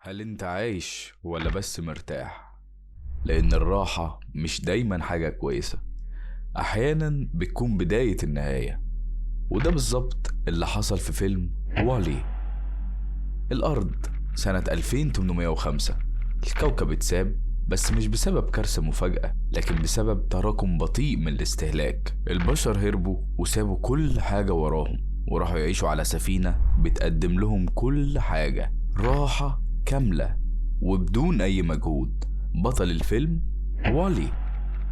هل انت عايش ولا بس مرتاح؟ لان الراحة مش دايما حاجة كويسة، احيانا بتكون بداية النهاية. وده بالظبط اللي حصل في فيلم والي. الارض سنة 2805، الكوكب اتساب، بس مش بسبب كارثة مفاجأة، لكن بسبب تراكم بطيء من الاستهلاك. البشر هربوا وسابوا كل حاجة وراهم، وراحوا يعيشوا على سفينة بتقدم لهم كل حاجة، راحة كاملة وبدون أي مجهود. بطل الفيلم والي،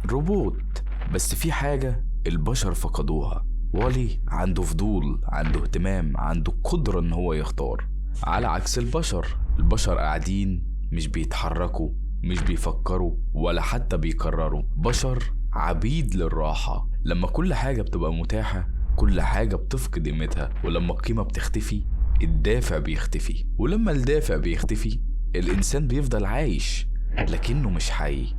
روبوت، بس في حاجة البشر فقدوها. والي عنده فضول، عنده اهتمام، عنده قدرة ان هو يختار. على عكس البشر قاعدين، مش بيتحركوا، مش بيفكروا، ولا حتى بيكرروا. بشر عبيد للراحة. لما كل حاجة بتبقى متاحة، كل حاجة بتفقد قيمتها. ولما القيمة بتختفي، الدافع بيختفي. ولما الدافع بيختفي، الإنسان بيفضل عايش لكنه مش حي.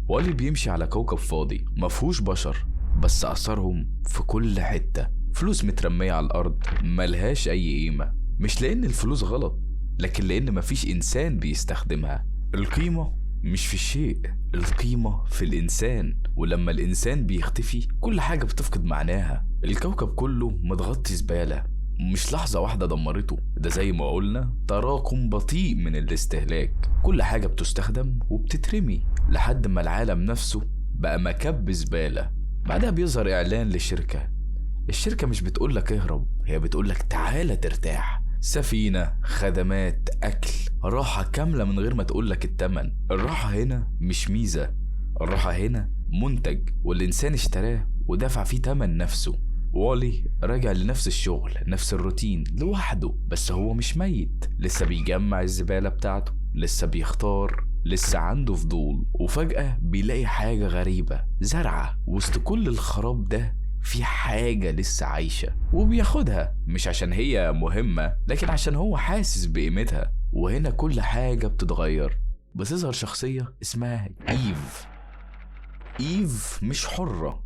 والي بيمشي على كوكب فاضي مفهوش بشر، بس أثرهم في كل حتة. فلوس مترمية على الأرض ملهاش أي قيمة، مش لأن الفلوس غلط، لكن لأن مفيش إنسان بيستخدمها. القيمة مش في الشيء، القيمة في الإنسان. ولما الإنسان بيختفي، كل حاجة بتفقد معناها. الكوكب كله متغطي زبالة، مش لحظة واحدة دمرته، ده زي ما قلنا تراكم بطيء من الاستهلاك. كل حاجة بتستخدم وبتترمي لحد ما العالم نفسه بقى مكب زبالة. بعدها بيظهر إعلان للشركة. الشركة مش بتقولك اهرب، هي بتقولك تعالى ترتاح. سفينة، خدمات، أكل، راحة كاملة من غير ما تقولك التمن. الراحة هنا مش ميزة، الراحة هنا منتج، والإنسان اشتراه ودفع فيه تمن نفسه. والي راجع لنفس الشغل، نفس الروتين لوحده، بس هو مش ميت، لسه بيجمع الزبالة بتاعته، لسه بيختار، لسه عنده فضول. وفجأة بيلاقي حاجة غريبة، زرعة وسط كل الخراب ده. في حاجة لسه عايشة وبياخدها، مش عشان هي مهمة، لكن عشان هو حاسس بقيمتها. وهنا كل حاجة بتتغير. بتظهر شخصية اسمها إيف. إيف مش حرة،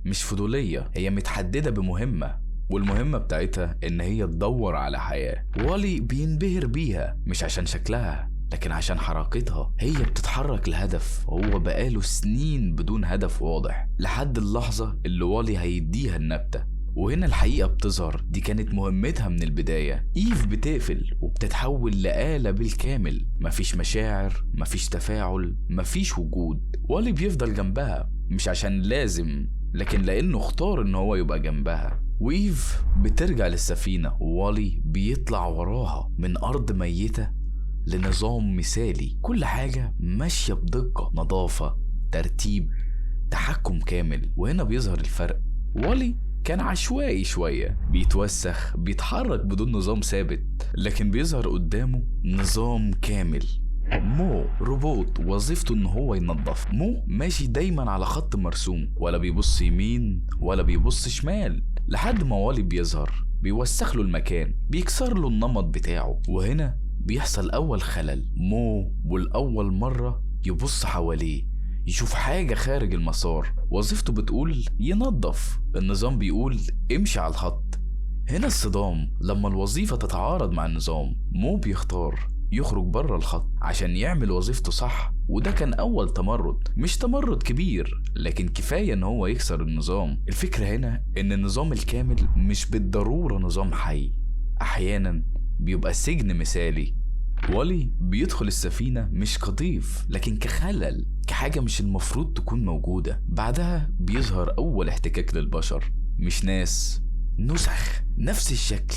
مش فضولية، هي متحددة بمهمة، والمهمة بتاعتها إن هي تدور على حياة. والي بينبهر بيها مش عشان شكلها، لكن عشان حركتها. هي بتتحرك لهدف، هو بقاله سنين بدون هدف واضح، لحد اللحظة اللي والي هيديها النبتة. وهنا الحقيقة بتظهر، دي كانت مهمتها من البداية. إيف بتقفل وبتتحول لآلة بالكامل، مفيش مشاعر، مفيش تفاعل، مفيش وجود. والي بيفضل جنبها مش عشان لازم، لكن لأنه اختار إن هو يبقى جنبها. وإيف بترجع للسفينة، ووالي بيطلع وراها من أرض ميتة لنظام مثالي. كل حاجة ماشية بدقة، نظافة، ترتيب، تحكم كامل. وهنا بيظهر الفرق. والي كان عشوائي شوية، بيتوسخ، بيتحرك بدون نظام ثابت، لكن بيظهر قدامه نظام كامل. مو روبوت وظيفته ان هو ينظف. مو ماشي دايما على خط مرسوم، ولا بيبص يمين ولا بيبص شمال، لحد ما والي بيظهر، بيوسخ له المكان، بيكسر له النمط بتاعه. وهنا بيحصل اول خلل. مو والأول مرة يبص حواليه، يشوف حاجة خارج المسار. وظيفته بتقول ينظف، النظام بيقول امشي على الخط. هنا الصدام، لما الوظيفة تتعارض مع النظام. مو بيختار يخرج بره الخط عشان يعمل وظيفته صح، وده كان أول تمرد، مش تمرد كبير، لكن كفاية إن هو يكسر النظام. الفكرة هنا إن النظام الكامل مش بالضرورة نظام حي، أحيانا بيبقى سجن مثالي. والي بيدخل السفينة مش كضيف، لكن كخلل، كحاجة مش المفروض تكون موجودة. بعدها بيظهر أول احتكاك للبشر، مش ناس، نسخ، نفس الشكل،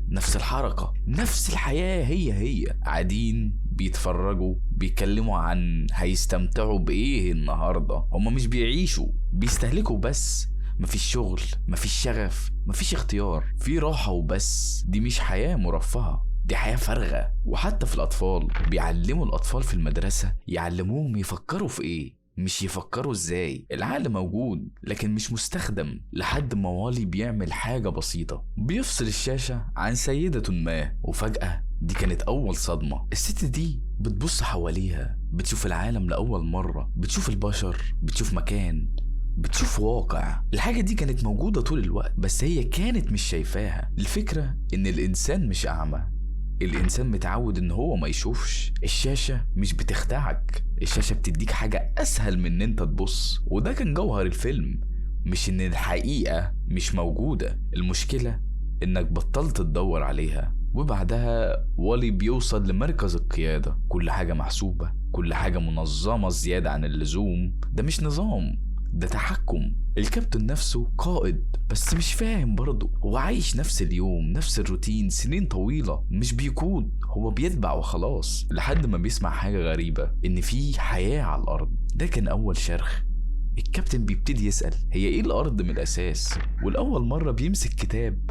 نفس الحركة، نفس الحياة، هي قاعدين بيتفرجوا، بيتكلموا عن هيستمتعوا بإيه النهاردة. هما مش بيعيشوا، بيستهلكوا بس. مفيش شغل، مفيش شغف، مفيش اختيار، في راحة وبس. دي مش حياة مرفهة، دي حياة فارغة. وحتى في الأطفال، بيعلموا الأطفال في المدرسة، يعلموهم يفكروا في إيه، مش يفكروا ازاي. العقل موجود لكن مش مستخدم. لحد ما والي بيعمل حاجة بسيطة، بيفصل الشاشة عن سيدة ما، وفجأة دي كانت أول صدمة. الست دي بتبص حواليها، بتشوف العالم لأول مرة، بتشوف البشر، بتشوف مكان، بتشوف واقع. الحاجة دي كانت موجودة طول الوقت، بس هي كانت مش شايفاها. الفكرة إن الإنسان مش أعمى، الإنسان متعود إن هو ما يشوفش. الشاشة مش بتخدعك، الشاشة بتديك حاجة أسهل من إن أنت تبص. وده كان جوهر الفيلم، مش إن الحقيقة مش موجودة، المشكلة إنك بطلت تدور عليها. وبعدها والي بيوصل لمركز القيادة، كل حاجة محسوبة، كل حاجة منظمة زيادة عن اللزوم. ده مش نظام، ده تحكم. الكابتن نفسه قائد بس مش فاهم برضه، هو عايش نفس اليوم نفس الروتين سنين طويلة، مش بيقود، هو بيتبع وخلاص. لحد ما بيسمع حاجة غريبة، إن في حياة على الأرض. ده كان أول شرخ. الكابتن بيبتدي يسأل هي إيه الأرض من الأساس، والأول مرة بيمسك كتاب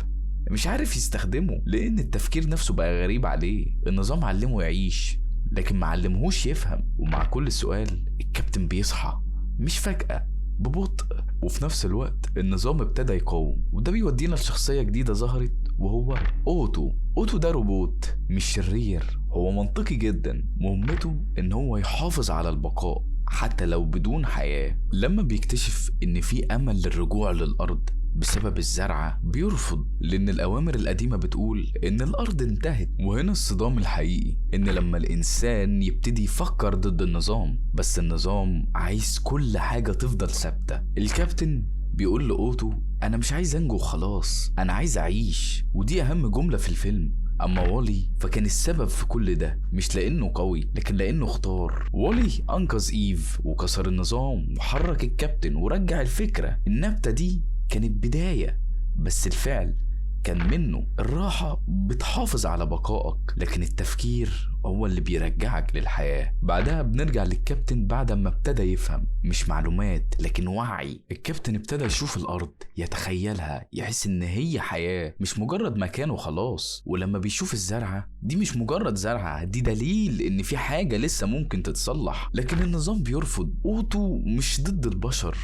مش عارف يستخدمه لأن التفكير نفسه بقى غريب عليه. النظام علمه يعيش لكن معلمهوش يفهم. ومع كل سؤال الكابتن بيصحى، مش فجأة، ببطء. وفي نفس الوقت النظام ابتدى يقاوم. وده بيودينا لشخصية جديدة ظهرت، وهو أوتو. أوتو ده روبوت مش شرير، هو منطقي جدا، مهمته إن هو يحافظ على البقاء حتى لو بدون حياة. لما بيكتشف إن في أمل للرجوع للأرض بسبب الزرعة بيرفض، لأن الأوامر القديمة بتقول إن الأرض انتهت. وهنا الصدام الحقيقي، إن لما الإنسان يبتدي يفكر ضد النظام، بس النظام عايز كل حاجة تفضل ثابتة. الكابتن بيقول لأوتو أنا مش عايز أنجو خلاص، أنا عايز أعيش. ودي أهم جملة في الفيلم. أما والي فكان السبب في كل ده مش لأنه قوي، لكن لأنه اختار. والي أنقذ إيف وكسر النظام وحرك الكابتن ورجع الفكرة. النبتة دي كانت بداية، بس الفعل كان منه. الراحة بتحافظ على بقائك، لكن التفكير هو اللي بيرجعك للحياة. بعدها بنرجع للكابتن بعد ما ابتدى يفهم، مش معلومات لكن وعي. الكابتن ابتدى يشوف الأرض، يتخيلها، يحس إن هي حياة مش مجرد مكان وخلاص. ولما بيشوف الزرعة دي مش مجرد زرعة، دي دليل إن في حاجة لسه ممكن تتصلح. لكن النظام بيرفض. أوتو مش ضد البشر،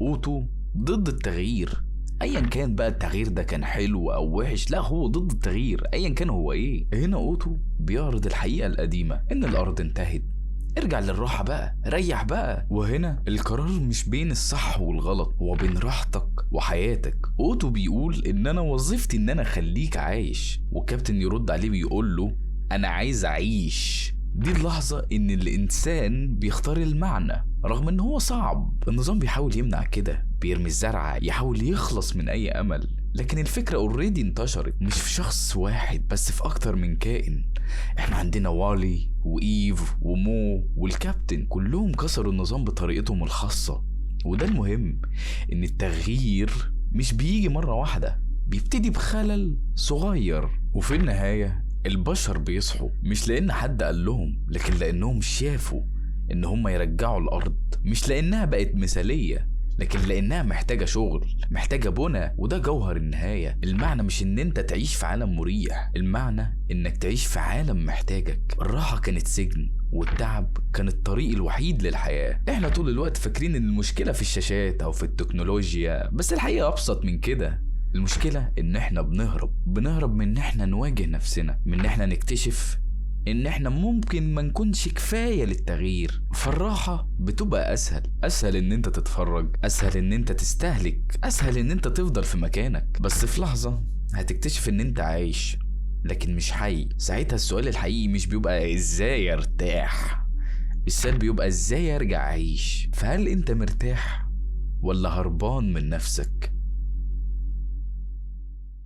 أوتو ضد التغيير. ايا كان بقى التغيير ده كان حلو او وحش، لا هو ضد التغيير ايا كان هو ايه. هنا اوتو بيعرض الحقيقة القديمة، ان الارض انتهت، ارجع للراحة بقى، ريح بقى. وهنا القرار مش بين الصح والغلط، هو بين راحتك وحياتك. اوتو بيقول ان انا وظيفتي ان انا اخليك عايش، والكابتن يرد عليه بيقول له انا عايز اعيش. دي اللحظة ان الانسان بيختار المعنى رغم ان هو صعب. النظام بيحاول يمنع كده، بيرمي الزرعة، يحاول يخلص من اي امل. لكن الفكرة اوريدي انتشرت، مش في شخص واحد بس، في اكتر من كائن. احنا عندنا والي وايف ومو والكابتن، كلهم كسروا النظام بطريقتهم الخاصة. وده المهم، ان التغيير مش بيجي مرة واحدة، بيبتدي بخلل صغير. وفي النهاية البشر بيصحوا مش لأن حد قال لهم، لكن لأنهم شافوا إن هم يرجعوا الأرض، مش لأنها بقت مثالية، لكن لأنها محتاجة شغل، محتاجة بنى. وده جوهر النهاية. المعنى مش إن أنت تعيش في عالم مريح، المعنى إنك تعيش في عالم محتاجك. الراحة كانت سجن، والتعب كان الطريق الوحيد للحياة. احنا طول الوقت فاكرين إن المشكلة في الشاشات أو في التكنولوجيا، بس الحقيقة أبسط من كده. المشكلة إن إحنا بنهرب من إن إحنا نواجه نفسنا، من إن إحنا نكتشف إن إحنا ممكن ما نكونش كفاية للتغيير. فالراحة بتبقى أسهل إن أنت تتفرج، أسهل إن أنت تستهلك، أسهل إن أنت تفضل في مكانك. بس في لحظة هتكتشف إن أنت عايش لكن مش حي. ساعتها السؤال الحقيقي مش بيبقى إزاي أرتاح، السؤال بيبقى إزاي أرجع أعيش. فهل أنت مرتاح ولا هربان من نفسك؟